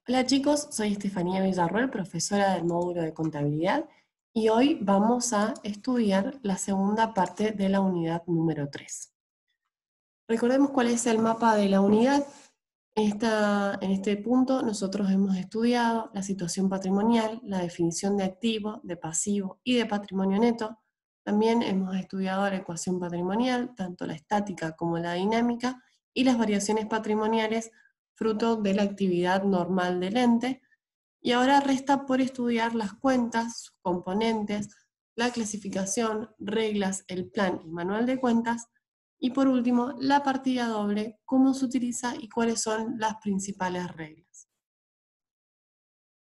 Hola chicos, soy Estefanía Villarroel, profesora del módulo de contabilidad, y hoy vamos a estudiar la segunda parte de la unidad número 3. Recordemos cuál es el mapa de la unidad. En este punto nosotros hemos estudiado la situación patrimonial, la definición de activo, de pasivo y de patrimonio neto. También hemos estudiado la ecuación patrimonial, tanto la estática como la dinámica, y las variaciones patrimoniales fruto de la actividad normal del ente. Y ahora resta por estudiar las cuentas, sus componentes, la clasificación, reglas, el plan y manual de cuentas, y por último, la partida doble, cómo se utiliza y cuáles son las principales reglas.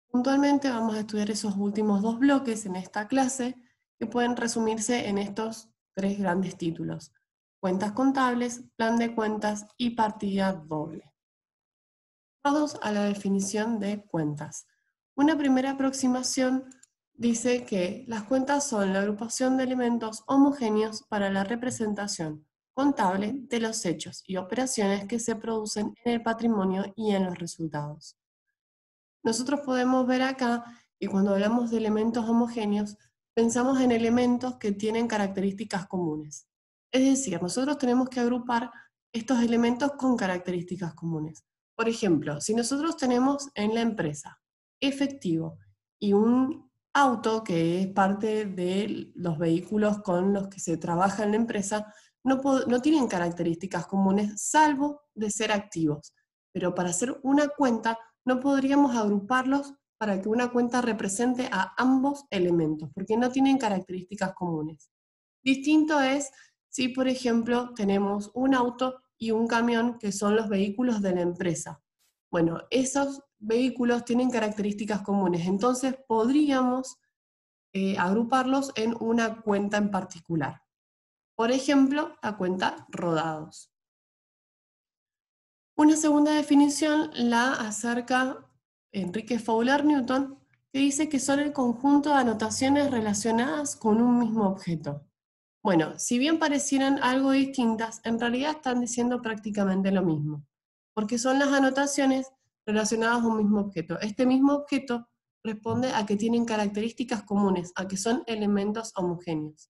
Puntualmente vamos a estudiar esos últimos dos bloques en esta clase, que pueden resumirse en estos tres grandes títulos: cuentas contables, plan de cuentas y partida doble. Vamos a la definición de cuentas. Una primera aproximación dice que las cuentas son la agrupación de elementos homogéneos para la representación contable de los hechos y operaciones que se producen en el patrimonio y en los resultados. Nosotros podemos ver acá que cuando hablamos de elementos homogéneos, pensamos en elementos que tienen características comunes. Es decir, nosotros tenemos que agrupar estos elementos con características comunes. Por ejemplo, si nosotros tenemos en la empresa efectivo y un auto que es parte de los vehículos con los que se trabaja en la empresa, no tienen características comunes salvo de ser activos. Pero para hacer una cuenta no podríamos agruparlos para que una cuenta represente a ambos elementos, porque no tienen características comunes. Distinto es si, por ejemplo, tenemos un auto y un camión, que son los vehículos de la empresa. Bueno, esos vehículos tienen características comunes, entonces podríamos agruparlos en una cuenta en particular. Por ejemplo, la cuenta rodados. Una segunda definición la acerca Enrique Fowler Newton, que dice que son el conjunto de anotaciones relacionadas con un mismo objeto. Bueno, si bien parecieran algo distintas, en realidad están diciendo prácticamente lo mismo, porque son las anotaciones relacionadas a un mismo objeto. Este mismo objeto responde a que tienen características comunes, a que son elementos homogéneos.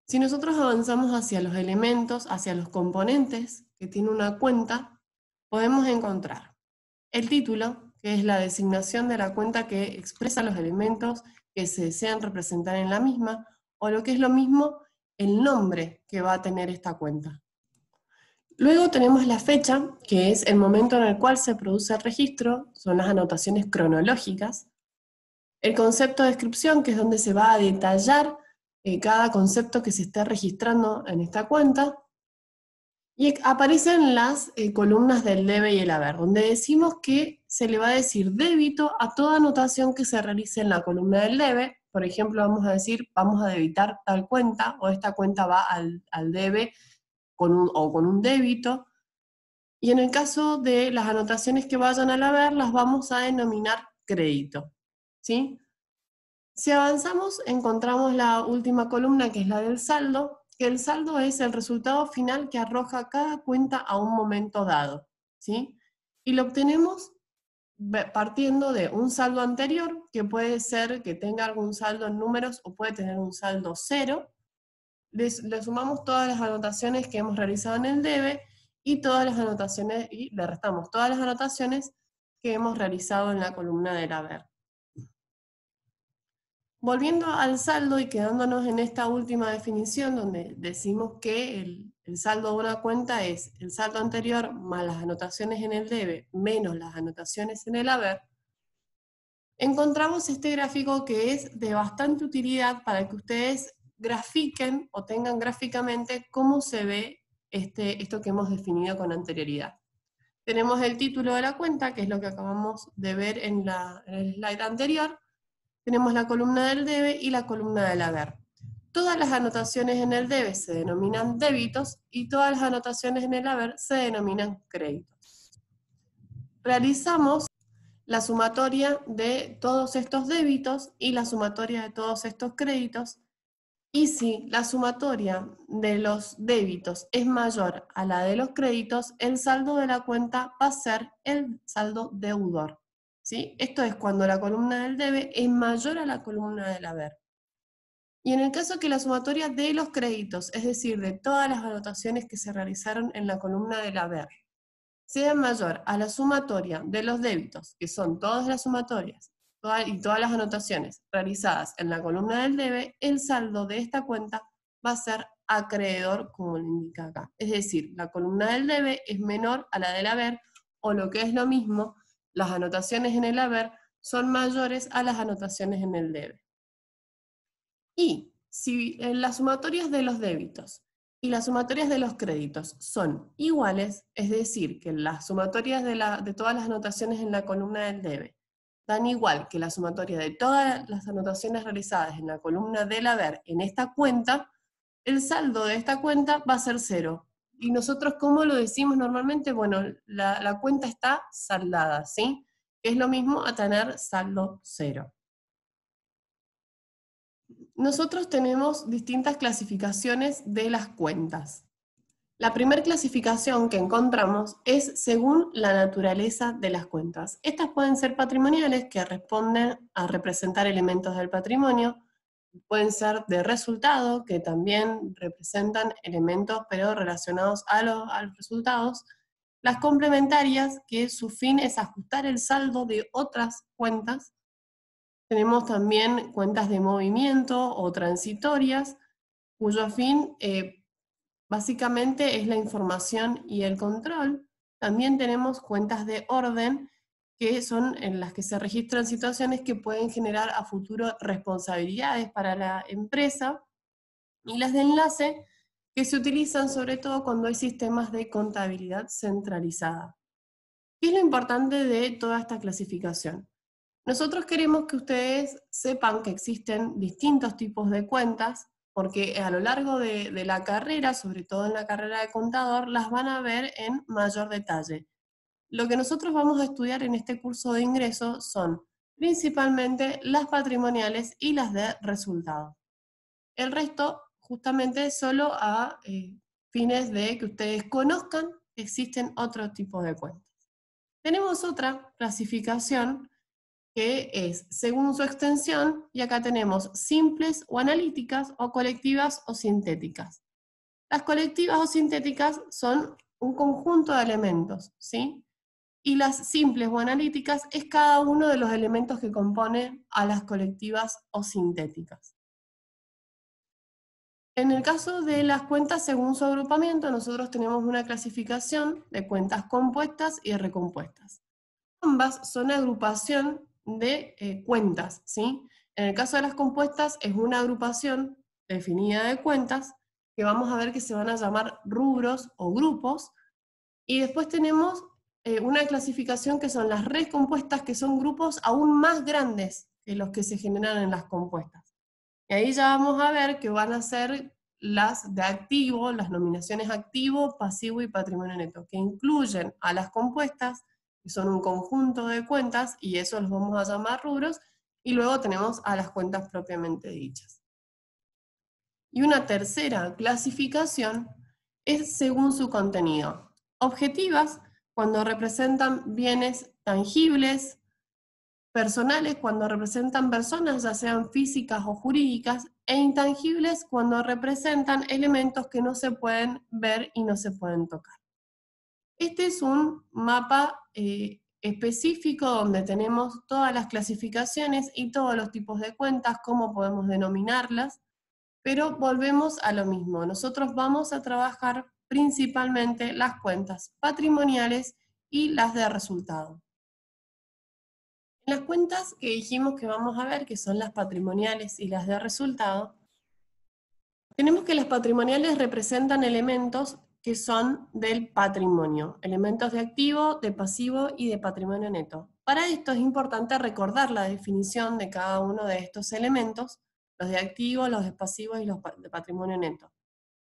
Si nosotros avanzamos hacia los elementos, hacia los componentes que tiene una cuenta, podemos encontrar el título, que es la designación de la cuenta que expresa los elementos que se desean representar en la misma, o lo que es lo mismo, el nombre que va a tener esta cuenta. Luego tenemos la fecha, que es el momento en el cual se produce el registro, son las anotaciones cronológicas. El concepto de descripción, que es donde se va a detallar cada concepto que se esté registrando en esta cuenta. Y aparecen las columnas del debe y el haber, donde decimos que se le va a decir débito a toda anotación que se realice en la columna del debe. Por ejemplo, vamos a decir, vamos a debitar tal cuenta, o esta cuenta va al debe con un débito. Y en el caso de las anotaciones que vayan al haber, las vamos a denominar crédito, ¿sí? Si avanzamos, encontramos la última columna, que es la del saldo, que el saldo es el resultado final que arroja cada cuenta a un momento dado, ¿sí? Y lo obtenemos partiendo de un saldo anterior, que puede ser que tenga algún saldo en números o puede tener un saldo cero. Le sumamos todas las anotaciones que hemos realizado en el debe y todas las anotaciones, y le restamos todas las anotaciones que hemos realizado en la columna del haber. Volviendo al saldo y quedándonos en esta última definición, donde decimos que el saldo de una cuenta es el saldo anterior más las anotaciones en el debe menos las anotaciones en el haber, encontramos este gráfico que es de bastante utilidad para que ustedes grafiquen o tengan gráficamente cómo se ve esto que hemos definido con anterioridad. Tenemos el título de la cuenta, que es lo que acabamos de ver en el slide anterior. Tenemos la columna del debe y la columna del haber. Todas las anotaciones en el debe se denominan débitos y todas las anotaciones en el haber se denominan créditos. Realizamos la sumatoria de todos estos débitos y la sumatoria de todos estos créditos, Y si la sumatoria de los débitos es mayor a la de los créditos, el saldo de la cuenta va a ser el saldo deudor, ¿sí? Esto es cuando la columna del debe es mayor a la columna del haber. Y en el caso que la sumatoria de los créditos, es decir, de todas las anotaciones que se realizaron en la columna del haber, sea mayor a la sumatoria de los débitos, que son todas las sumatorias y todas las anotaciones realizadas en la columna del debe, el saldo de esta cuenta va a ser acreedor, como lo indica acá. Es decir, la columna del debe es menor a la del haber, o lo que es lo mismo, las anotaciones en el haber son mayores a las anotaciones en el debe. Y si las sumatorias de los débitos y las sumatorias de los créditos son iguales, es decir, que las sumatorias de todas las anotaciones en la columna del debe dan igual que la sumatoria de todas las anotaciones realizadas en la columna del haber en esta cuenta, el saldo de esta cuenta va a ser 0. Y nosotros, ¿cómo lo decimos normalmente? Bueno, la cuenta está saldada, ¿sí? Es lo mismo a tener saldo 0. Nosotros tenemos distintas clasificaciones de las cuentas. La primera clasificación que encontramos es según la naturaleza de las cuentas. Estas pueden ser patrimoniales, que responden a representar elementos del patrimonio, pueden ser de resultado, que también representan elementos pero relacionados a los resultados, las complementarias, que su fin es ajustar el saldo de otras cuentas. Tenemos también cuentas de movimiento o transitorias, cuyo fin básicamente es la información y el control. También tenemos cuentas de orden, que son en las que se registran situaciones que pueden generar a futuro responsabilidades para la empresa, y las de enlace, que se utilizan sobre todo cuando hay sistemas de contabilidad centralizada. ¿Qué es lo importante de toda esta clasificación? Nosotros queremos que ustedes sepan que existen distintos tipos de cuentas, porque a lo largo de la carrera, sobre todo en la carrera de contador, las van a ver en mayor detalle. Lo que nosotros vamos a estudiar en este curso de ingreso son principalmente las patrimoniales y las de resultado. El resto, justamente, solo a fines de que ustedes conozcan que existen otros tipos de cuentas. Tenemos otra clasificación que es según su extensión, y acá tenemos simples o analíticas, o colectivas o sintéticas. Las colectivas o sintéticas son un conjunto de elementos, ¿sí? Y las simples o analíticas es cada uno de los elementos que componen a las colectivas o sintéticas. En el caso de las cuentas según su agrupamiento, nosotros tenemos una clasificación de cuentas compuestas y recompuestas. Ambas son agrupación de cuentas, ¿sí? En el caso de las compuestas es una agrupación definida de cuentas que vamos a ver que se van a llamar rubros o grupos, y después tenemos una clasificación que son las recompuestas, que son grupos aún más grandes que los que se generan en las compuestas. Y ahí ya vamos a ver que van a ser las de activo, las nominaciones activo, pasivo y patrimonio neto, que incluyen a las compuestas, que son un conjunto de cuentas, y eso los vamos a llamar rubros, y luego tenemos a las cuentas propiamente dichas. Y una tercera clasificación es según su contenido. Objetivas, cuando representan bienes tangibles; personales, cuando representan personas, ya sean físicas o jurídicas; e intangibles, cuando representan elementos que no se pueden ver y no se pueden tocar. Este es un mapa específico donde tenemos todas las clasificaciones y todos los tipos de cuentas, cómo podemos denominarlas, pero volvemos a lo mismo. Nosotros vamos a trabajar principalmente las cuentas patrimoniales y las de resultado. Las cuentas que dijimos que vamos a ver, que son las patrimoniales y las de resultado, tenemos que las patrimoniales representan elementos que son del patrimonio, elementos de activo, de pasivo y de patrimonio neto. Para esto es importante recordar la definición de cada uno de estos elementos, los de activo, los de pasivo y los de patrimonio neto.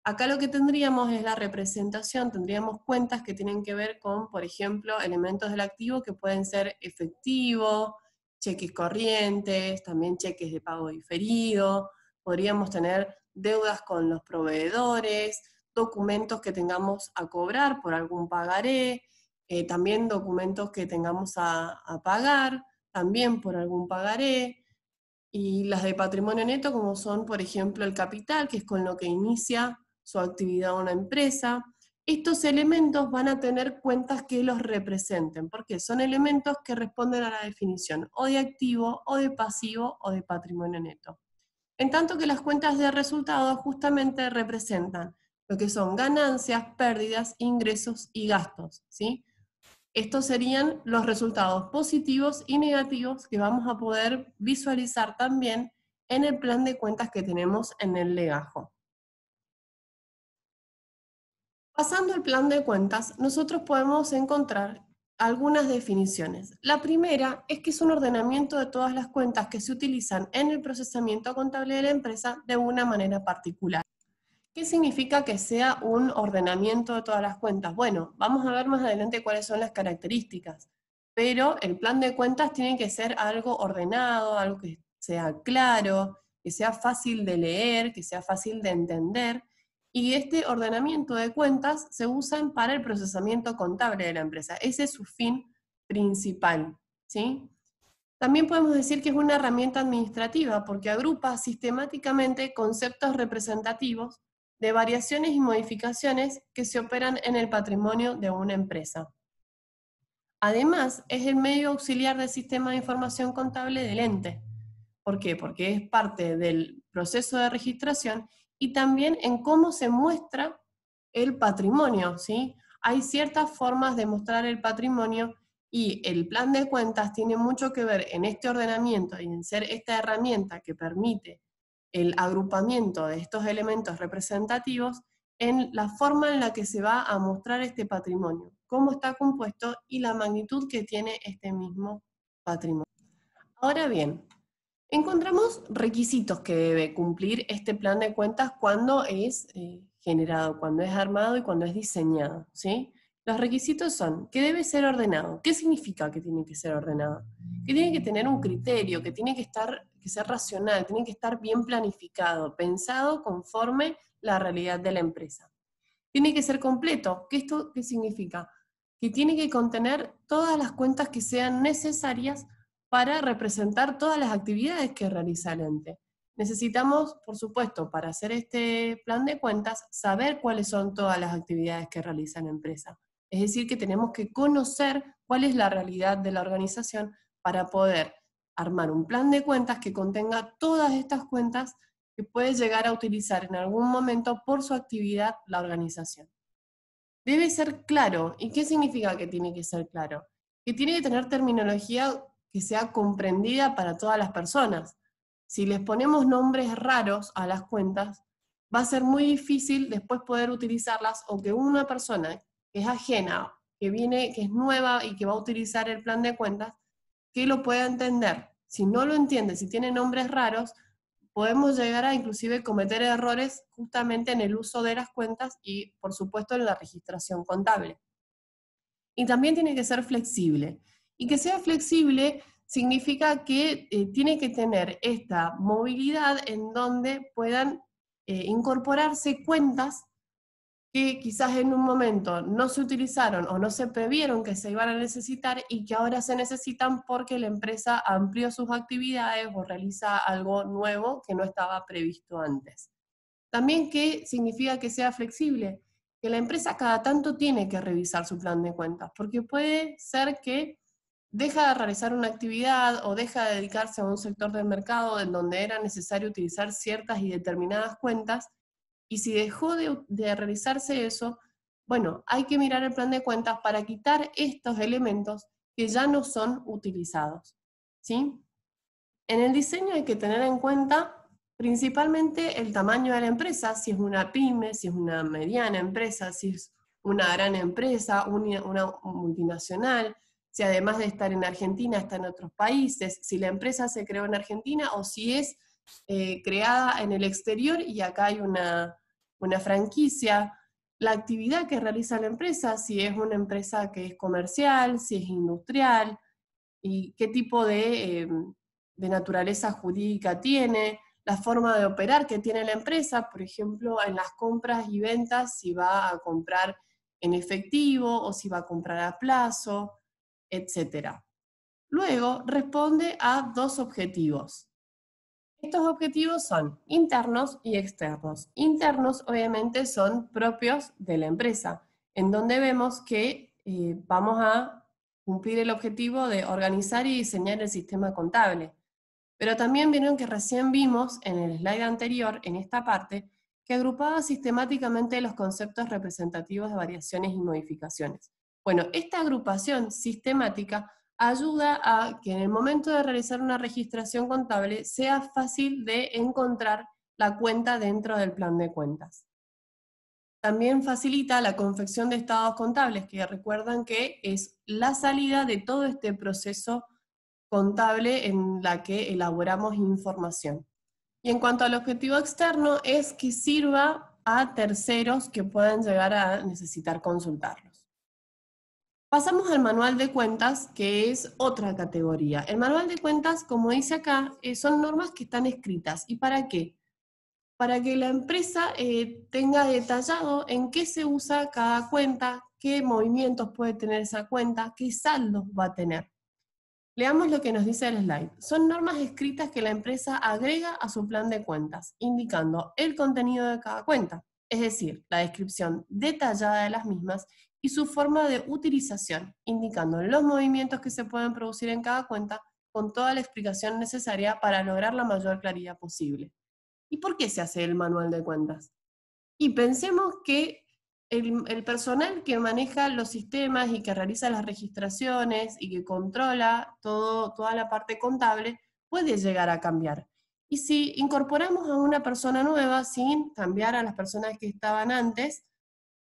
Acá lo que tendríamos es la representación, tendríamos cuentas que tienen que ver con, por ejemplo, elementos del activo que pueden ser efectivo, cheques corrientes, también cheques de pago diferido, podríamos tener deudas con los proveedores, documentos que tengamos a cobrar por algún pagaré, también documentos que tengamos a pagar, también por algún pagaré, y las de patrimonio neto, como son, por ejemplo, el capital, que es con lo que inicia su actividad una empresa. Estos elementos van a tener cuentas que los representen, porque son elementos que responden a la definición o de activo, o de pasivo, o de patrimonio neto. En tanto que las cuentas de resultados justamente representan lo que son ganancias, pérdidas, ingresos y gastos, ¿sí? Estos serían los resultados positivos y negativos que vamos a poder visualizar también en el plan de cuentas que tenemos en el legajo. Pasando al plan de cuentas, nosotros podemos encontrar algunas definiciones. La primera es que es un ordenamiento de todas las cuentas que se utilizan en el procesamiento contable de la empresa de una manera particular. ¿Qué significa que sea un ordenamiento de todas las cuentas? Bueno, vamos a ver más adelante cuáles son las características, pero el plan de cuentas tiene que ser algo ordenado, algo que sea claro, que sea fácil de leer, que sea fácil de entender, y este ordenamiento de cuentas se usan para el procesamiento contable de la empresa. Ese es su fin principal, ¿sí? También podemos decir que es una herramienta administrativa porque agrupa sistemáticamente conceptos representativos de variaciones y modificaciones que se operan en el patrimonio de una empresa. Además, es el medio auxiliar del sistema de información contable del ente. ¿Por qué? Porque es parte del proceso de registración y también en cómo se muestra el patrimonio, ¿sí? Hay ciertas formas de mostrar el patrimonio y el plan de cuentas tiene mucho que ver en este ordenamiento y en ser esta herramienta que permite el agrupamiento de estos elementos representativos en la forma en la que se va a mostrar este patrimonio, cómo está compuesto y la magnitud que tiene este mismo patrimonio. Ahora bien, encontramos requisitos que debe cumplir este plan de cuentas cuando es generado, cuando es armado y cuando es diseñado, ¿sí? Los requisitos son que debe ser ordenado. ¿Qué significa que tiene que ser ordenado? Que tiene que tener un criterio, que tiene que ser racional, tiene que estar bien planificado, pensado conforme la realidad de la empresa. Tiene que ser completo. ¿Esto qué significa? Que tiene que contener todas las cuentas que sean necesarias para representar todas las actividades que realiza el ente. Necesitamos, por supuesto, para hacer este plan de cuentas, saber cuáles son todas las actividades que realiza la empresa. Es decir, que tenemos que conocer cuál es la realidad de la organización para poder armar un plan de cuentas que contenga todas estas cuentas que puede llegar a utilizar en algún momento por su actividad la organización. Debe ser claro. ¿Y qué significa que tiene que ser claro? Que tiene que tener terminología que sea comprendida para todas las personas. Si les ponemos nombres raros a las cuentas, va a ser muy difícil después poder utilizarlas o que una persona que es ajena, que viene, que es nueva y que va a utilizar el plan de cuentas, que lo pueda entender. Si no lo entiende, si tiene nombres raros, podemos llegar a inclusive cometer errores justamente en el uso de las cuentas y, por supuesto, en la registración contable. Y también tiene que ser flexible. Y que sea flexible significa que tiene que tener esta movilidad en donde puedan incorporarse cuentas que quizás en un momento no se utilizaron o no se previeron que se iban a necesitar y que ahora se necesitan porque la empresa amplió sus actividades o realiza algo nuevo que no estaba previsto antes. También, ¿qué significa que sea flexible? Que la empresa cada tanto tiene que revisar su plan de cuentas, porque puede ser que deja de realizar una actividad o deja de dedicarse a un sector del mercado en donde era necesario utilizar ciertas y determinadas cuentas. Y si dejó de realizarse eso, bueno, hay que mirar el plan de cuentas para quitar estos elementos que ya no son utilizados, ¿sí? En el diseño hay que tener en cuenta principalmente el tamaño de la empresa, si es una pyme, si es una mediana empresa, si es una gran empresa, una multinacional, si además de estar en Argentina está en otros países, si la empresa se creó en Argentina o si es creada en el exterior y acá hay una franquicia, la actividad que realiza la empresa, si es una empresa que es comercial, si es industrial, y qué tipo de naturaleza jurídica tiene, la forma de operar que tiene la empresa, por ejemplo, en las compras y ventas, si va a comprar en efectivo o si va a comprar a plazo, etc. Luego, responde a 2 objetivos. Estos objetivos son internos y externos. Internos, obviamente, son propios de la empresa, en donde vemos que vamos a cumplir el objetivo de organizar y diseñar el sistema contable. Pero también vieron que recién vimos en el slide anterior, en esta parte, que agrupaba sistemáticamente los conceptos representativos de variaciones y modificaciones. Bueno, esta agrupación sistemática ayuda a que en el momento de realizar una registración contable sea fácil de encontrar la cuenta dentro del plan de cuentas. También facilita la confección de estados contables, que recuerdan que es la salida de todo este proceso contable en la que elaboramos información. Y en cuanto al objetivo externo, es que sirva a terceros que puedan llegar a necesitar consultarlos. Pasamos al manual de cuentas, que es otra categoría. El manual de cuentas, como dice acá, son normas que están escritas. ¿Y para qué? Para que la empresa tenga detallado en qué se usa cada cuenta, qué movimientos puede tener esa cuenta, qué saldos va a tener. Leamos lo que nos dice el slide. Son normas escritas que la empresa agrega a su plan de cuentas, indicando el contenido de cada cuenta, es decir, la descripción detallada de las mismas y su forma de utilización, indicando los movimientos que se pueden producir en cada cuenta con toda la explicación necesaria para lograr la mayor claridad posible. ¿Y por qué se hace el manual de cuentas? Y pensemos que el personal que maneja los sistemas y que realiza las registraciones y que controla toda la parte contable puede llegar a cambiar. Y si incorporamos a una persona nueva sin cambiar a las personas que estaban antes,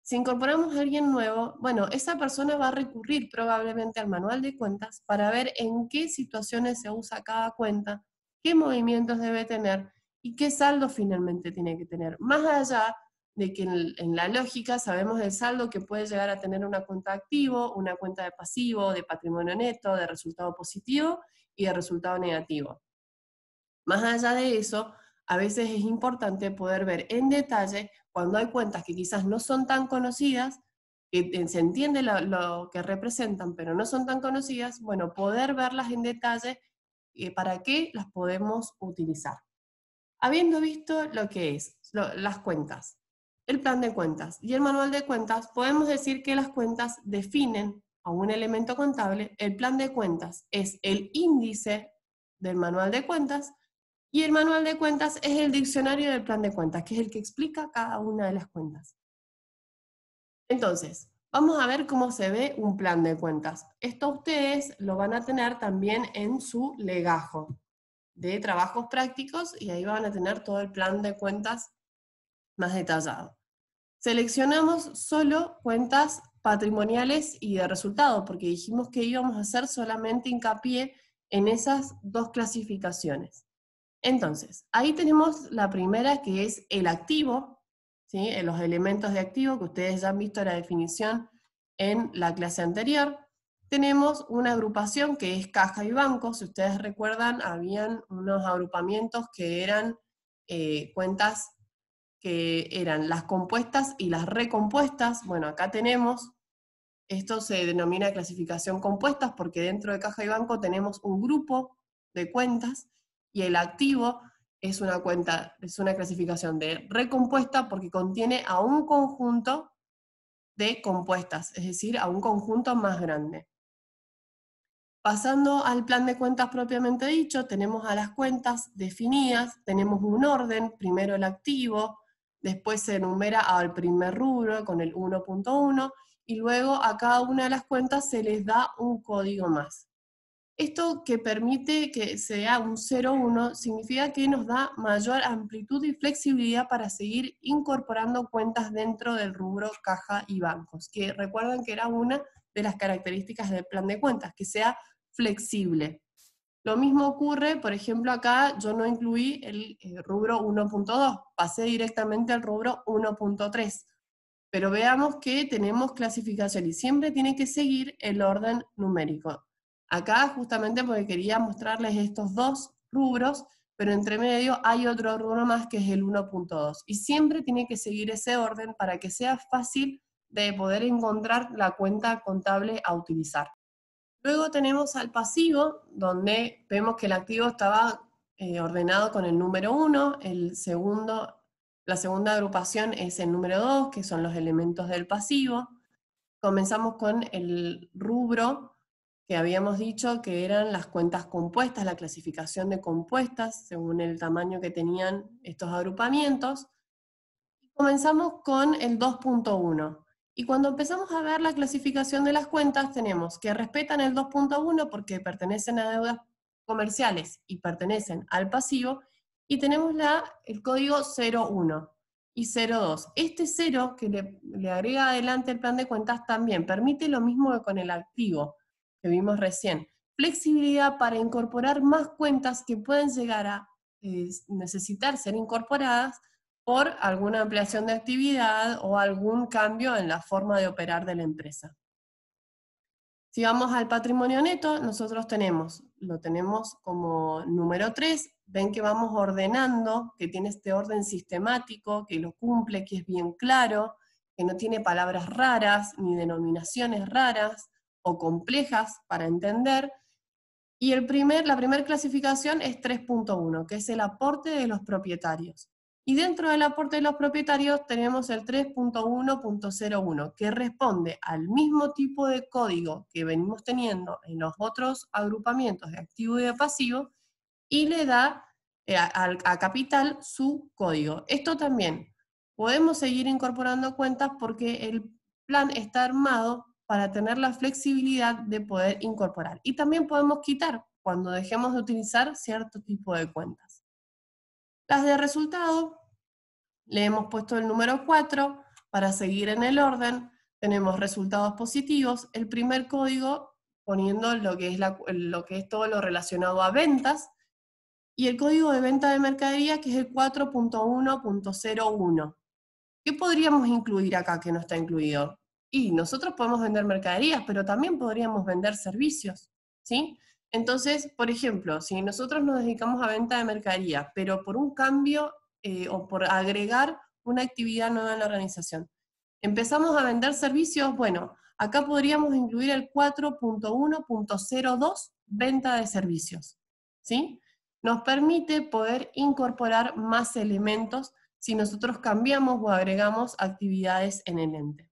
si incorporamos a alguien nuevo, bueno, esa persona va a recurrir probablemente al manual de cuentas para ver en qué situaciones se usa cada cuenta, qué movimientos debe tener y qué saldo finalmente tiene que tener. Más allá de que en la lógica sabemos el saldo que puede llegar a tener una cuenta de activo, una cuenta de pasivo, de patrimonio neto, de resultado positivo y de resultado negativo. Más allá de eso, a veces es importante poder ver en detalle cuando hay cuentas que quizás no son tan conocidas, que se entiende lo que representan, pero no son tan conocidas, bueno, poder verlas en detalle para qué las podemos utilizar. Habiendo visto lo que es las cuentas, el plan de cuentas y el manual de cuentas, podemos decir que las cuentas definen a un elemento contable. El plan de cuentas es el índice del manual de cuentas y el manual de cuentas es el diccionario del plan de cuentas, que es el que explica cada una de las cuentas. Entonces, vamos a ver cómo se ve un plan de cuentas. Esto ustedes lo van a tener también en su legajo de trabajos prácticos y ahí van a tener todo el plan de cuentas más detallado. Seleccionamos solo cuentas patrimoniales y de resultado, porque dijimos que íbamos a hacer solamente hincapié en esas 2 clasificaciones. Entonces, ahí tenemos la primera, que es el activo, ¿sí? Los elementos de activo, que ustedes ya han visto la definición en la clase anterior. Tenemos una agrupación que es caja y banco. Si ustedes recuerdan, habían unos agrupamientos que eran cuentas que eran las compuestas y las recompuestas. Bueno, acá tenemos, esto se denomina clasificación compuestas porque dentro de caja y banco tenemos un grupo de cuentas y el activo es una cuenta, es una clasificación de recompuesta porque contiene a un conjunto de compuestas, es decir, a un conjunto más grande. Pasando al plan de cuentas propiamente dicho, tenemos a las cuentas definidas, tenemos un orden, primero el activo, después se enumera al primer rubro con el 1.1 y luego a cada una de las cuentas se les da un código más. Esto que permite que sea un 0,1 significa que nos da mayor amplitud y flexibilidad para seguir incorporando cuentas dentro del rubro caja y bancos, que recuerden que era una de las características del plan de cuentas, que sea flexible. Lo mismo ocurre, por ejemplo, acá yo no incluí el rubro 1.2, pasé directamente al rubro 1.3. Pero veamos que tenemos clasificación y siempre tiene que seguir el orden numérico. Acá justamente porque quería mostrarles estos 2 rubros, pero entre medio hay otro rubro más que es el 1.2. Y siempre tiene que seguir ese orden para que sea fácil de poder encontrar la cuenta contable a utilizar. Luego tenemos al pasivo, donde vemos que el activo estaba ordenado con el número 1, la segunda agrupación es el número 2, que son los elementos del pasivo. Comenzamos con el rubro que habíamos dicho que eran las cuentas compuestas, la clasificación de compuestas, según el tamaño que tenían estos agrupamientos. Comenzamos con el 2.1. Y cuando empezamos a ver la clasificación de las cuentas, tenemos que respetan el 2.1 porque pertenecen a deudas comerciales y pertenecen al pasivo, y tenemos el código 01 y 02. Este 0 que le agrega adelante el plan de cuentas también permite lo mismo que con el activo que vimos recién. Flexibilidad para incorporar más cuentas que pueden llegar a necesitar ser incorporadas por alguna ampliación de actividad o algún cambio en la forma de operar de la empresa. Si vamos al patrimonio neto, nosotros lo tenemos como número 3, ven que vamos ordenando, que tiene este orden sistemático, que lo cumple, que es bien claro, que no tiene palabras raras, ni denominaciones raras o complejas para entender. Y la primera clasificación es 3.1, que es el aporte de los propietarios. Y dentro del aporte de los propietarios tenemos el 3.1.01, que responde al mismo tipo de código que venimos teniendo en los otros agrupamientos de activo y de pasivo, y le da a capital su código. Esto también, podemos seguir incorporando cuentas porque el plan está armado para tener la flexibilidad de poder incorporar. Y también podemos quitar cuando dejemos de utilizar cierto tipo de cuentas. Las de resultado, le hemos puesto el número 4 para seguir en el orden. Tenemos resultados positivos, el primer código poniendo lo que es todo lo relacionado a ventas, y el código de venta de mercadería, que es el 4.1.01. ¿Qué podríamos incluir acá que no está incluido? Y nosotros podemos vender mercaderías, pero también podríamos vender servicios, ¿sí? Entonces, por ejemplo, si nosotros nos dedicamos a venta de mercadería, pero por un cambio o por agregar una actividad nueva en la organización, empezamos a vender servicios, bueno, acá podríamos incluir el 4.1.02, venta de servicios, ¿sí? Nos permite poder incorporar más elementos si nosotros cambiamos o agregamos actividades en el ente.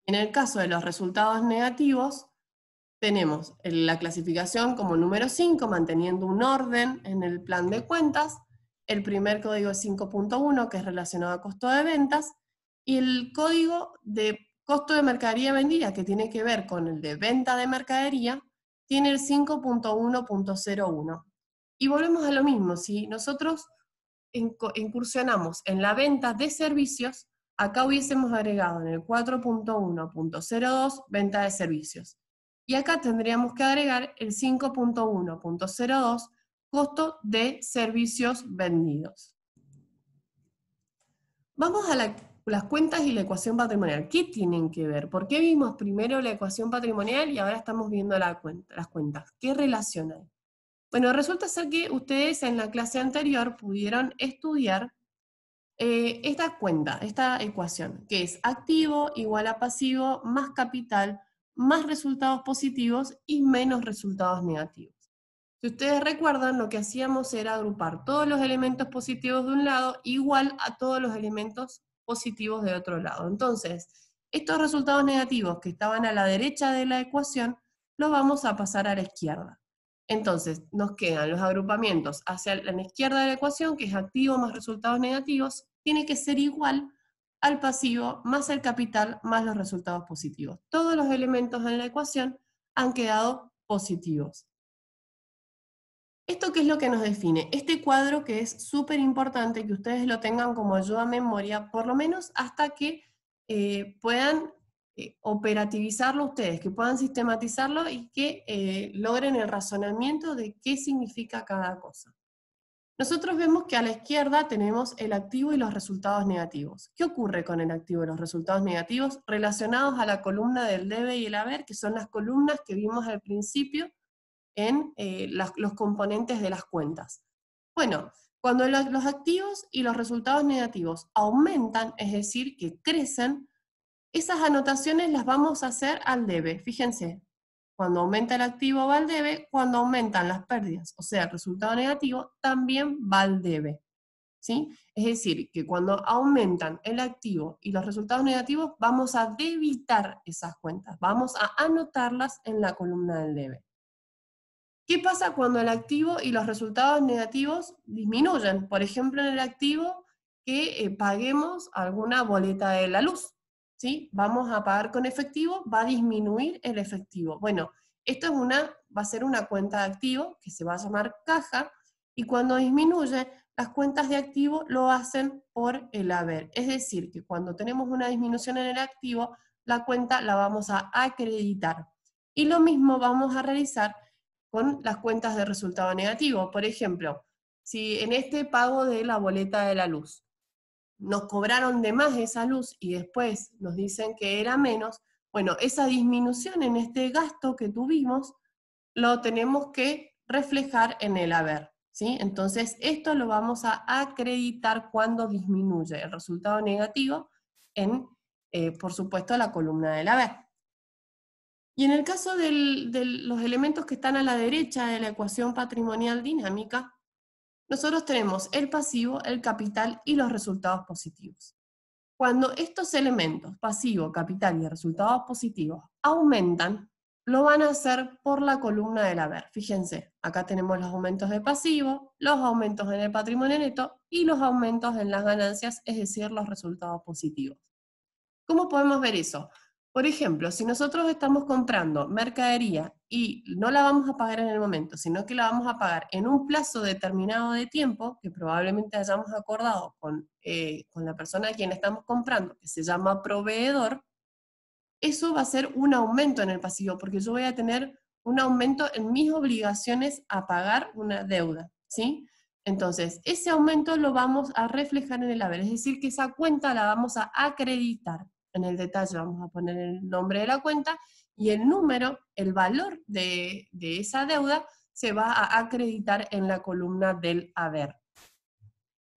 En el caso de los resultados negativos, tenemos la clasificación como número 5, manteniendo un orden en el plan de cuentas, el primer código es 5.1, que es relacionado a costo de ventas, y el código de costo de mercadería vendida, que tiene que ver con el de venta de mercadería, tiene el 5.1.01. Y volvemos a lo mismo, si nosotros incursionamos en la venta de servicios, acá hubiésemos agregado en el 4.1.02 venta de servicios. Y acá tendríamos que agregar el 5.1.02 costo de servicios vendidos. Vamos a las cuentas y la ecuación patrimonial. ¿Qué tienen que ver? ¿Por qué vimos primero la ecuación patrimonial y ahora estamos viendo las cuentas? ¿Qué relación hay? Bueno, resulta ser que ustedes en la clase anterior pudieron estudiar esta cuenta, esta ecuación, que es activo igual a pasivo más capital más resultados positivos y menos resultados negativos. Si ustedes recuerdan, lo que hacíamos era agrupar todos los elementos positivos de un lado igual a todos los elementos positivos de otro lado. Entonces, estos resultados negativos que estaban a la derecha de la ecuación, los vamos a pasar a la izquierda. Entonces, nos quedan los agrupamientos hacia la izquierda de la ecuación, que es activo más resultados negativos, tiene que ser igual al pasivo más el capital más los resultados positivos. Todos los elementos en la ecuación han quedado positivos. ¿Esto qué es lo que nos define? Este cuadro, que es súper importante que ustedes lo tengan como ayuda a memoria, por lo menos hasta que puedan operativizarlo ustedes, que puedan sistematizarlo y que logren el razonamiento de qué significa cada cosa. Nosotros vemos que a la izquierda tenemos el activo y los resultados negativos. ¿Qué ocurre con el activo y los resultados negativos? Relacionados a la columna del debe y el haber, que son las columnas que vimos al principio en los componentes de las cuentas. Bueno, cuando los activos y los resultados negativos aumentan, es decir, que crecen, esas anotaciones las vamos a hacer al debe. Fíjense, cuando aumenta el activo va al debe, cuando aumentan las pérdidas, o sea, el resultado negativo, también va al debe. ¿Sí? Es decir, que cuando aumentan el activo y los resultados negativos, vamos a debitar esas cuentas, vamos a anotarlas en la columna del debe. ¿Qué pasa cuando el activo y los resultados negativos disminuyen? Por ejemplo, en el activo que paguemos alguna boleta de la luz, ¿sí? Vamos a pagar con efectivo, va a disminuir el efectivo. Bueno, esto es va a ser una cuenta de activo que se va a llamar caja, y cuando disminuye, las cuentas de activo lo hacen por el haber. Es decir, que cuando tenemos una disminución en el activo, la cuenta la vamos a acreditar. Y lo mismo vamos a realizar con las cuentas de resultado negativo. Por ejemplo, si en este pago de la boleta de la luz nos cobraron de más esa luz y después nos dicen que era menos, bueno, esa disminución en este gasto que tuvimos lo tenemos que reflejar en el haber, ¿sí? Entonces, esto lo vamos a acreditar cuando disminuye el resultado negativo en, por supuesto, la columna del haber. Y en el caso de los elementos que están a la derecha de la ecuación patrimonial dinámica, nosotros tenemos el pasivo, el capital y los resultados positivos. Cuando estos elementos, pasivo, capital y resultados positivos, aumentan, lo van a hacer por la columna del haber. Fíjense, acá tenemos los aumentos de pasivo, los aumentos en el patrimonio neto y los aumentos en las ganancias, es decir, los resultados positivos. ¿Cómo podemos ver eso? Por ejemplo, si nosotros estamos comprando mercadería y no la vamos a pagar en el momento, sino que la vamos a pagar en un plazo determinado de tiempo, que probablemente hayamos acordado con la persona a quien estamos comprando, que se llama proveedor, eso va a ser un aumento en el pasivo, porque yo voy a tener un aumento en mis obligaciones a pagar una deuda, ¿sí? Entonces, ese aumento lo vamos a reflejar en el haber, es decir, que esa cuenta la vamos a acreditar. En el detalle vamos a poner el nombre de la cuenta y el número, el valor de esa deuda, se va a acreditar en la columna del haber.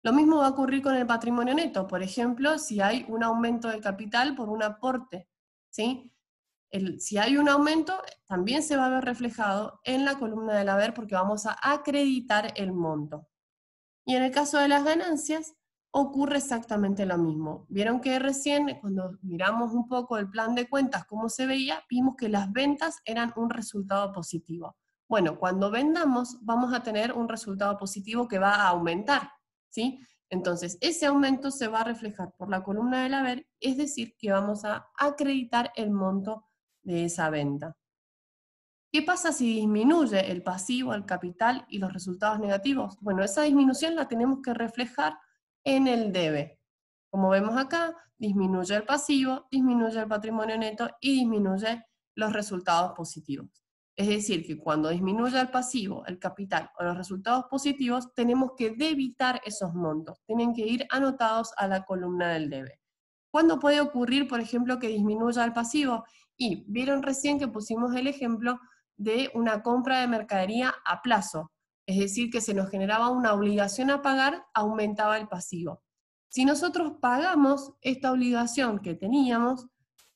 Lo mismo va a ocurrir con el patrimonio neto. Por ejemplo, si hay un aumento de capital por un aporte, ¿sí? Si hay un aumento, también se va a ver reflejado en la columna del haber porque vamos a acreditar el monto. Y en el caso de las ganancias, ocurre exactamente lo mismo. Vieron que recién, cuando miramos un poco el plan de cuentas, cómo se veía, vimos que las ventas eran un resultado positivo. Bueno, cuando vendamos, vamos a tener un resultado positivo que va a aumentar, ¿sí? Entonces, ese aumento se va a reflejar por la columna del haber, es decir, que vamos a acreditar el monto de esa venta. ¿Qué pasa si disminuye el pasivo, el capital y los resultados negativos? Bueno, esa disminución la tenemos que reflejar en el debe. Como vemos acá, disminuye el pasivo, disminuye el patrimonio neto y disminuye los resultados positivos. Es decir, que cuando disminuye el pasivo, el capital o los resultados positivos, tenemos que debitar esos montos. Tienen que ir anotados a la columna del debe. ¿Cuándo puede ocurrir, por ejemplo, que disminuya el pasivo? Y vieron recién que pusimos el ejemplo de una compra de mercadería a plazo, es decir, que se nos generaba una obligación a pagar, aumentaba el pasivo. Si nosotros pagamos esta obligación que teníamos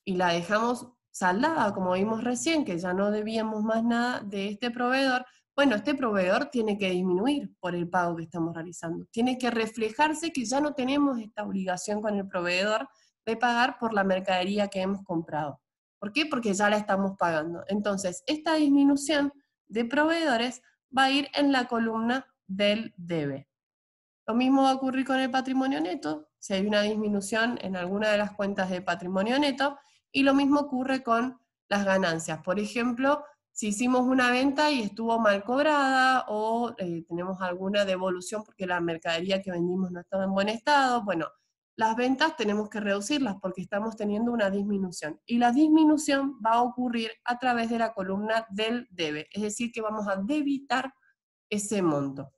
y la dejamos saldada, como vimos recién, que ya no debíamos más nada de este proveedor, bueno, este proveedor tiene que disminuir por el pago que estamos realizando. Tiene que reflejarse que ya no tenemos esta obligación con el proveedor de pagar por la mercadería que hemos comprado. ¿Por qué? Porque ya la estamos pagando. Entonces, esta disminución de proveedores va a ir en la columna del debe. Lo mismo va a ocurrir con el patrimonio neto, si hay una disminución en alguna de las cuentas de patrimonio neto, y lo mismo ocurre con las ganancias. Por ejemplo, si hicimos una venta y estuvo mal cobrada, o tenemos alguna devolución porque la mercadería que vendimos no estaba en buen estado, bueno, las ventas tenemos que reducirlas porque estamos teniendo una disminución. Y la disminución va a ocurrir a través de la columna del debe, es decir, que vamos a debitar ese monto.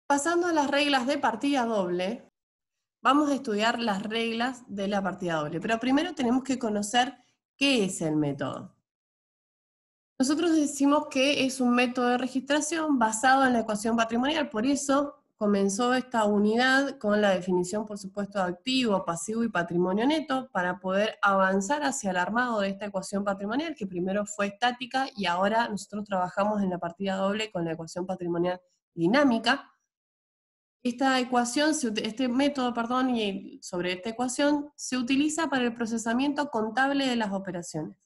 Pasando a las reglas de partida doble, vamos a estudiar las reglas de la partida doble, pero primero tenemos que conocer qué es el método. Nosotros decimos que es un método de registración basado en la ecuación patrimonial, por eso comenzó esta unidad con la definición, por supuesto, de activo, pasivo y patrimonio neto, para poder avanzar hacia el armado de esta ecuación patrimonial, que primero fue estática y ahora nosotros trabajamos en la partida doble con la ecuación patrimonial dinámica. Esta ecuación, este método, perdón, y sobre esta ecuación se utiliza para el procesamiento contable de las operaciones.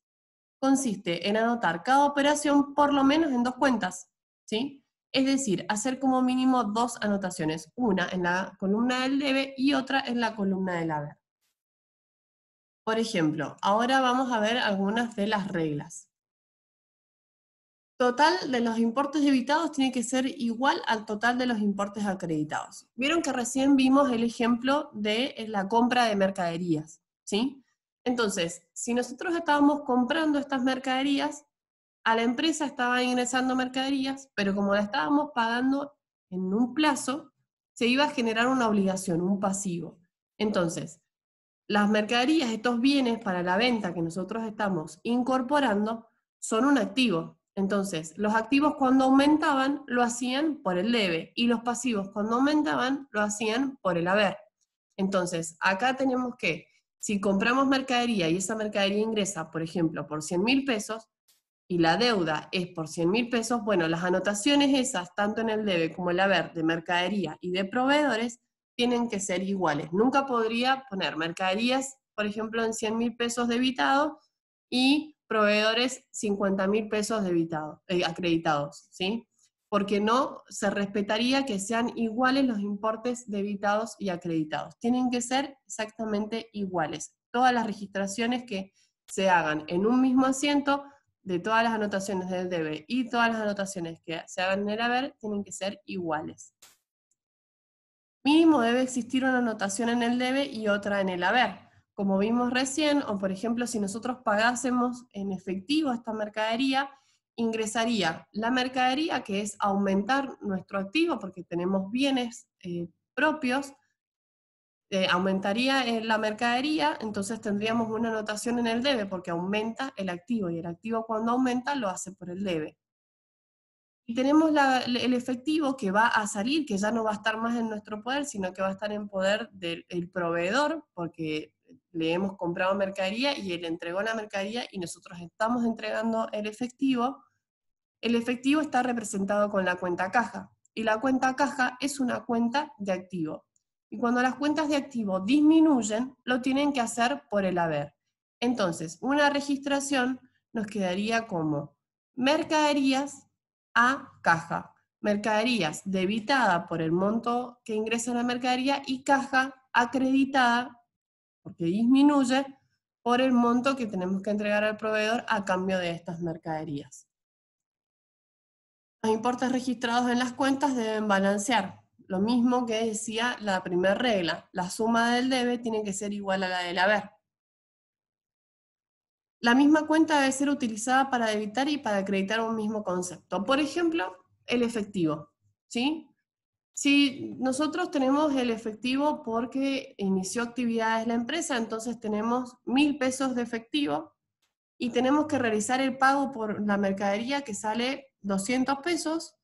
Consiste en anotar cada operación por lo menos en dos cuentas, ¿sí? Es decir, hacer como mínimo dos anotaciones, una en la columna del debe y otra en la columna del haber. Por ejemplo, ahora vamos a ver algunas de las reglas. Total de los importes debitados tiene que ser igual al total de los importes acreditados. Vieron que recién vimos el ejemplo de la compra de mercaderías, ¿sí? Entonces, si nosotros estábamos comprando estas mercaderías, a la empresa estaba ingresando mercaderías, pero como la estábamos pagando en un plazo, se iba a generar una obligación, un pasivo. Entonces, las mercaderías, estos bienes para la venta que nosotros estamos incorporando, son un activo. Entonces, los activos cuando aumentaban lo hacían por el debe y los pasivos cuando aumentaban lo hacían por el haber. Entonces, acá tenemos que, si compramos mercadería y esa mercadería ingresa, por ejemplo, por 100.000 pesos, y la deuda es por 100.000 pesos, bueno, las anotaciones esas, tanto en el debe como el haber de mercadería y de proveedores, tienen que ser iguales. Nunca podría poner mercaderías, por ejemplo, en 100.000 pesos debitados y proveedores 50.000 pesos acreditados, ¿sí? Porque no se respetaría que sean iguales los importes debitados y acreditados. Tienen que ser exactamente iguales. Todas las registraciones que se hagan en un mismo asiento de todas las anotaciones del debe y todas las anotaciones que se hagan en el haber tienen que ser iguales. Mínimo debe existir una anotación en el debe y otra en el haber. Como vimos recién, o por ejemplo, si nosotros pagásemos en efectivo esta mercadería, ingresaría la mercadería, que es aumentar nuestro activo, porque tenemos bienes propios, aumentaría la mercadería, entonces tendríamos una anotación en el debe porque aumenta el activo y el activo cuando aumenta lo hace por el debe. Y tenemos el efectivo que va a salir, que ya no va a estar más en nuestro poder, sino que va a estar en poder del proveedor, porque le hemos comprado mercadería y él entregó la mercadería y nosotros estamos entregando el efectivo. El efectivo está representado con la cuenta caja, y la cuenta caja es una cuenta de activo. Y cuando las cuentas de activo disminuyen, lo tienen que hacer por el haber. Entonces, una registración nos quedaría como mercaderías a caja. Mercaderías debitada por el monto que ingresa la mercadería y caja acreditada, porque disminuye, por el monto que tenemos que entregar al proveedor a cambio de estas mercaderías. Los importes registrados en las cuentas deben balancear. Lo mismo que decía la primera regla, la suma del debe tiene que ser igual a la del haber. La misma cuenta debe ser utilizada para debitar y para acreditar un mismo concepto. Por ejemplo, el efectivo, ¿sí? Si nosotros tenemos el efectivo porque inició actividades la empresa, entonces tenemos 1.000 pesos de efectivo y tenemos que realizar el pago por la mercadería que sale 200 pesos,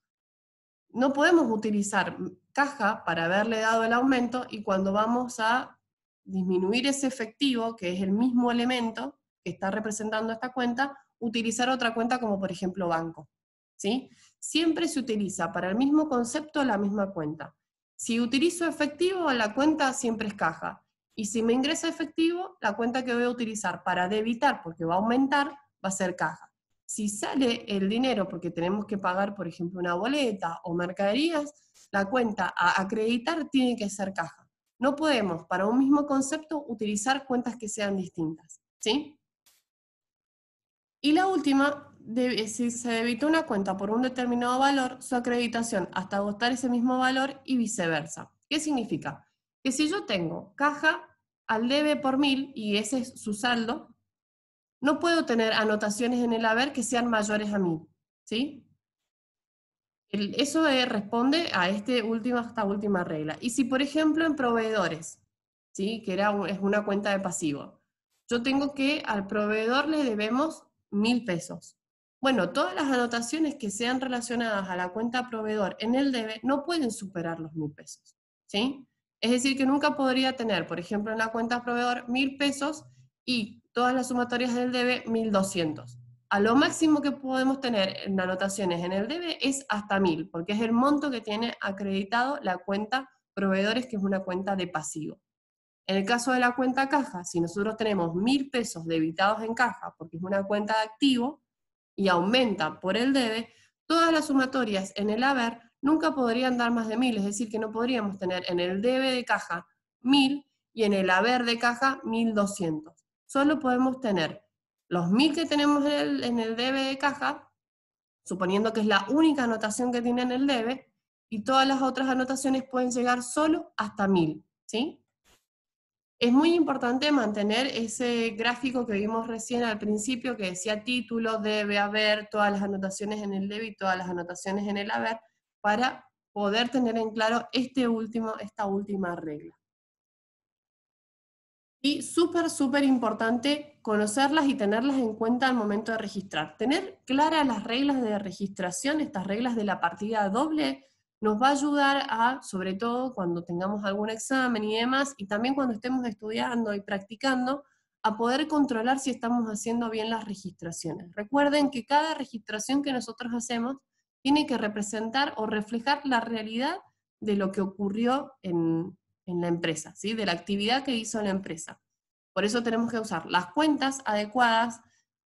no podemos utilizar caja para haberle dado el aumento y cuando vamos a disminuir ese efectivo, que es el mismo elemento que está representando esta cuenta, utilizar otra cuenta como por ejemplo banco, ¿sí? Siempre se utiliza para el mismo concepto la misma cuenta. Si utilizo efectivo, la cuenta siempre es caja. Y si me ingresa efectivo, la cuenta que voy a utilizar para debitar, porque va a aumentar, va a ser caja. Si sale el dinero porque tenemos que pagar, por ejemplo, una boleta o mercaderías, la cuenta a acreditar tiene que ser caja. No podemos, para un mismo concepto, utilizar cuentas que sean distintas, ¿sí? Y la última, si se debitó una cuenta por un determinado valor, su acreditación hasta agotar ese mismo valor y viceversa. ¿Qué significa? Que si yo tengo caja al debe por 1.000 y ese es su saldo, no puedo tener anotaciones en el haber que sean mayores a 1.000, ¿sí? Eso responde a esta última regla. Y si, por ejemplo, en proveedores, ¿sí? Que es una cuenta de pasivo, yo tengo que al proveedor le debemos 1.000 pesos. Bueno, todas las anotaciones que sean relacionadas a la cuenta proveedor en el debe no pueden superar los 1.000 pesos, ¿sí? Es decir, que nunca podría tener, por ejemplo, en la cuenta proveedor 1.000 pesos y todas las sumatorias del debe 1.200. A lo máximo que podemos tener en anotaciones en el debe es hasta 1.000, porque es el monto que tiene acreditado la cuenta proveedores, que es una cuenta de pasivo. En el caso de la cuenta caja, si nosotros tenemos 1.000 pesos debitados en caja, porque es una cuenta de activo, y aumenta por el debe, todas las sumatorias en el haber nunca podrían dar más de 1.000, es decir, que no podríamos tener en el debe de caja 1.000 y en el haber de caja 1.200. Solo podemos tener los 1.000 que tenemos en el debe de caja, suponiendo que es la única anotación que tiene en el debe, y todas las otras anotaciones pueden llegar solo hasta 1.000, ¿sí? Es muy importante mantener ese gráfico que vimos recién al principio, que decía título, debe, haber, todas las anotaciones en el debe y todas las anotaciones en el haber, para poder tener en claro esta última regla. Y súper importante conocerlas y tenerlas en cuenta al momento de registrar. Tener claras las reglas de registración, estas reglas de la partida doble, nos va a ayudar a, sobre todo cuando tengamos algún examen y demás, y también cuando estemos estudiando y practicando, a poder controlar si estamos haciendo bien las registraciones. Recuerden que cada registración que nosotros hacemos tiene que representar o reflejar la realidad de lo que ocurrió en la empresa, ¿sí? De la actividad que hizo la empresa. Por eso tenemos que usar las cuentas adecuadas,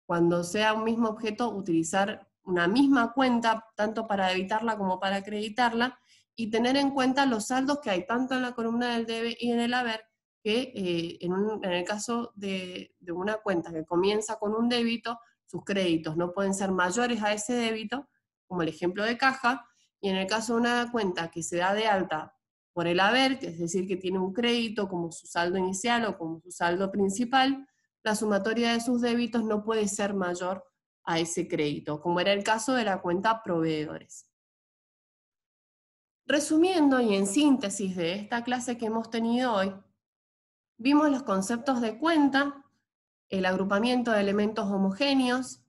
cuando sea un mismo objeto, utilizar una misma cuenta, tanto para debitarla como para acreditarla, y tener en cuenta los saldos que hay tanto en la columna del debe y en el haber, que en el caso de una cuenta que comienza con un débito, sus créditos no pueden ser mayores a ese débito, como el ejemplo de caja, y en el caso de una cuenta que se da de alta por el haber, que es decir, que tiene un crédito como su saldo inicial o como su saldo principal, la sumatoria de sus débitos no puede ser mayor a ese crédito, como era el caso de la cuenta proveedores. Resumiendo y en síntesis de esta clase que hemos tenido hoy, vimos los conceptos de cuenta, el agrupamiento de elementos homogéneos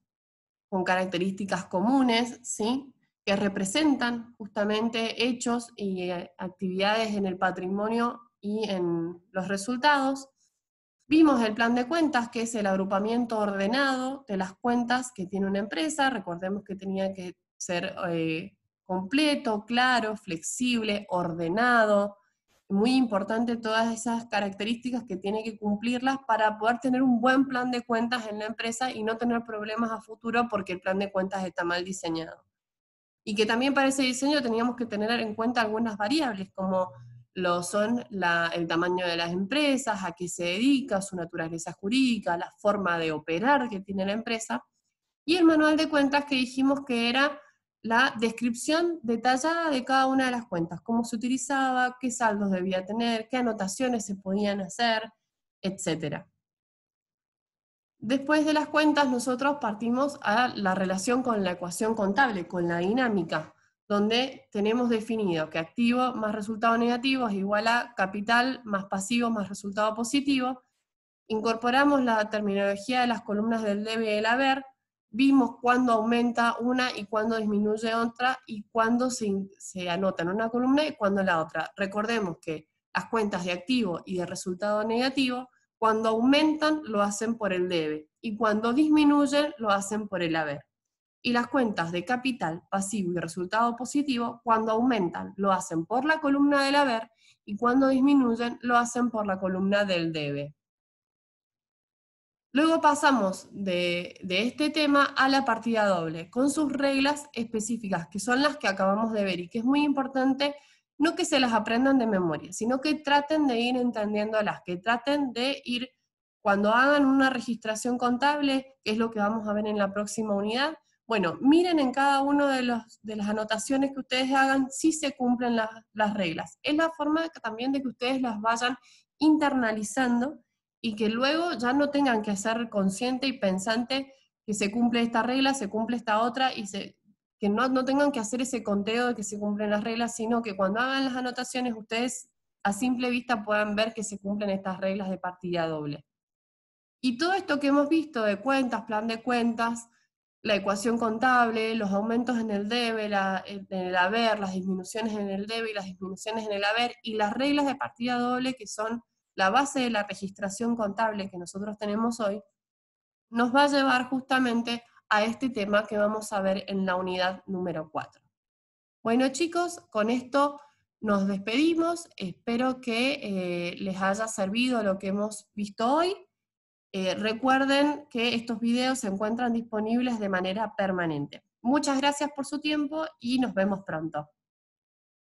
con características comunes, ¿sí? Que representan justamente hechos y actividades en el patrimonio y en los resultados. Vimos el plan de cuentas, que es el agrupamiento ordenado de las cuentas que tiene una empresa. Recordemos que tenía que ser completo, claro, flexible, ordenado. Muy importante todas esas características que tiene que cumplirlas para poder tener un buen plan de cuentas en la empresa y no tener problemas a futuro porque el plan de cuentas está mal diseñado. Y que también para ese diseño teníamos que tener en cuenta algunas variables, como lo son el tamaño de las empresas, a qué se dedica, su naturaleza jurídica, la forma de operar que tiene la empresa, y el manual de cuentas, que dijimos que era la descripción detallada de cada una de las cuentas, cómo se utilizaba, qué saldos debía tener, qué anotaciones se podían hacer, etc. Después de las cuentas, nosotros partimos a la relación con la ecuación contable, con la dinámica, donde tenemos definido que activo más resultado negativo es igual a capital más pasivo más resultado positivo. Incorporamos la terminología de las columnas del debe y el haber, vimos cuándo aumenta una y cuándo disminuye otra, y cuándo se anota en una columna y cuándo en la otra. Recordemos que las cuentas de activo y de resultado negativo, cuando aumentan lo hacen por el debe, y cuando disminuyen lo hacen por el haber. Y las cuentas de capital, pasivo y resultado positivo, cuando aumentan lo hacen por la columna del haber, y cuando disminuyen lo hacen por la columna del debe. Luego pasamos de este tema a la partida doble, con sus reglas específicas, que son las que acabamos de ver, y que es muy importante no que se las aprendan de memoria, sino que traten de ir entendiéndolas, que traten de ir, cuando hagan una registración contable, que es lo que vamos a ver en la próxima unidad, bueno, miren en cada una de las anotaciones que ustedes hagan si se cumplen las reglas. Es la forma también de que ustedes las vayan internalizando, y que luego ya no tengan que ser consciente y pensante que se cumple esta regla, se cumple esta otra, y que no tengan que hacer ese conteo de que se cumplen las reglas, sino que cuando hagan las anotaciones ustedes a simple vista puedan ver que se cumplen estas reglas de partida doble. Y todo esto que hemos visto de cuentas, plan de cuentas, la ecuación contable, los aumentos en el debe, en el haber, las disminuciones en el debe y las disminuciones en el haber, y las reglas de partida doble, que son la base de la registración contable que nosotros tenemos hoy, nos va a llevar justamente a este tema que vamos a ver en la unidad número 4. Bueno, chicos, con esto nos despedimos. Espero que les haya servido lo que hemos visto hoy. Recuerden que estos videos se encuentran disponibles de manera permanente. Muchas gracias por su tiempo y nos vemos pronto.